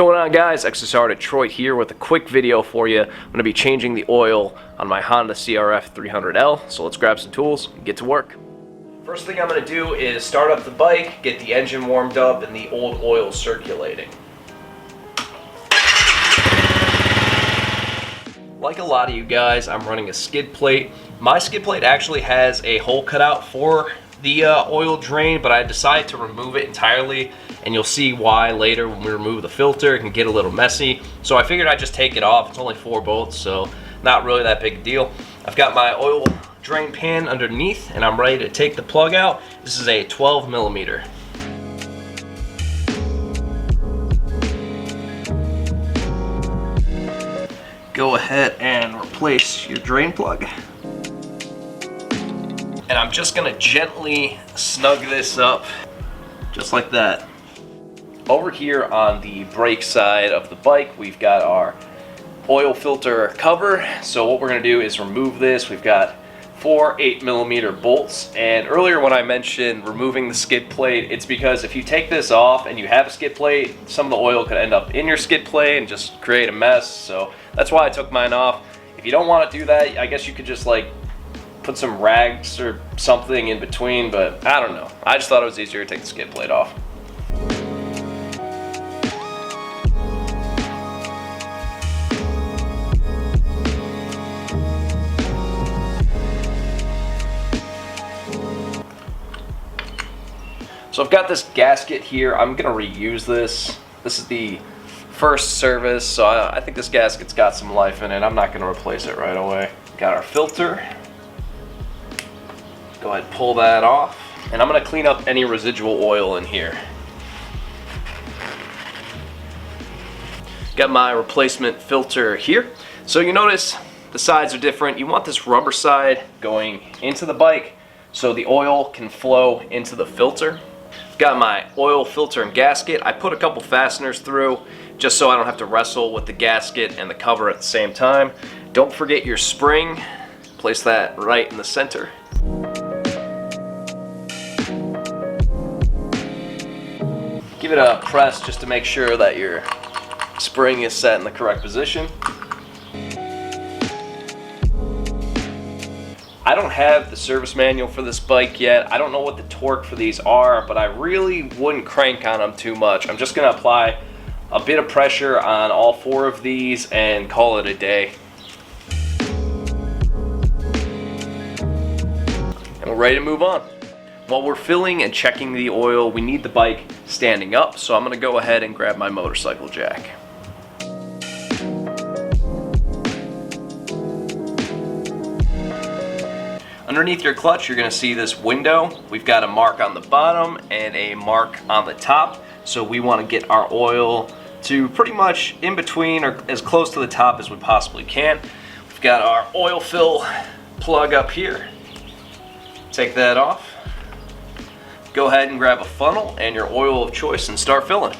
What's going on, guys? XSR Detroit here with a quick video for you. I'm going to be changing the oil on my Honda CRF300L, so let's grab some tools and get to work. First thing I'm going to do is start up the bike, get the engine warmed up and the old oil circulating. Like a lot of you guys, I'm running a skid plate. My skid plate actually has a hole cut out for the oil drain, but I decided to remove it entirely, and you'll see why later when we remove the filter. It can get a little messy, so I figured I'd just take it off. It's only 4 bolts, so not really that big a deal. I've got my oil drain pan underneath and I'm ready to take the plug out. This is a 12 millimeter. Go ahead and replace your drain plug. And I'm just gonna gently snug this up, just like that. Over here on the brake side of the bike, we've got our oil filter cover. So what we're gonna do is remove this. We've got 4 8mm bolts. And earlier when I mentioned removing the skid plate, it's because if you take this off and you have a skid plate, some of the oil could end up in your skid plate and just create a mess. So that's why I took mine off. If you don't want to do that, I guess you could just like put some rags or something in between, but I don't know. I just thought it was easier to take the skid plate off. So I've got this gasket here. I'm gonna reuse this. This is the first service, so I think this gasket's got some life in it. I'm not gonna replace it right away. Got our filter. Go ahead and pull that off. And I'm gonna clean up any residual oil in here. Got my replacement filter here. So you notice the sides are different. You want this rubber side going into the bike so the oil can flow into the filter. Got my oil filter and gasket. I put a couple fasteners through just so I don't have to wrestle with the gasket and the cover at the same time. Don't forget your spring. Place that right in the center. Give it a press just to make sure that your spring is set in the correct position. I don't have the service manual for this bike yet. I don't know what the torque for these are, but I really wouldn't crank on them too much. I'm just gonna apply a bit of pressure on all 4 of these and call it a day. And we're ready to move on. While we're filling and checking the oil, we need the bike standing up, so I'm gonna go ahead and grab my motorcycle jack. Underneath your clutch, you're gonna see this window. We've got a mark on the bottom and a mark on the top. So we wanna get our oil to pretty much in between or as close to the top as we possibly can. We've got our oil fill plug up here. Take that off. Go ahead and grab a funnel and your oil of choice and start filling.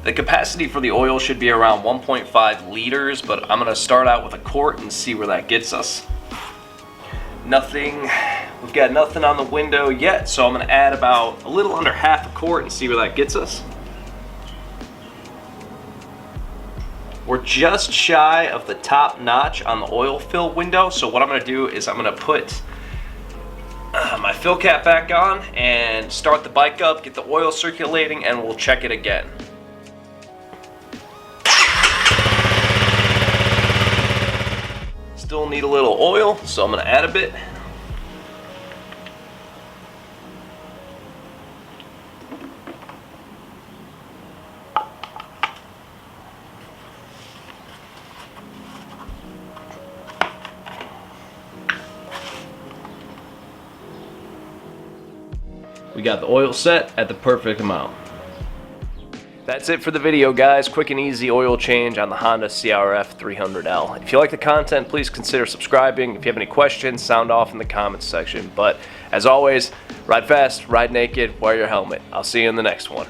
The capacity for the oil should be around 1.5 liters, but I'm gonna start out with a quart and see where that gets us. We've got nothing on the window yet, so I'm gonna add about a little under half a quart and see where that gets us. We're just shy of the top notch on the oil fill window, so what I'm gonna do is I'm gonna put my fill cap back on and start the bike up, get the oil circulating, and we'll check it again. Still need a little oil, so I'm going to add a bit. We got the oil set at the perfect amount. That's it for the video, guys. Quick and easy oil change on the Honda CRF300L. If you like the content, please consider subscribing. If you have any questions, sound off in the comments section. But as always, ride fast, ride naked, wear your helmet. I'll see you in the next one.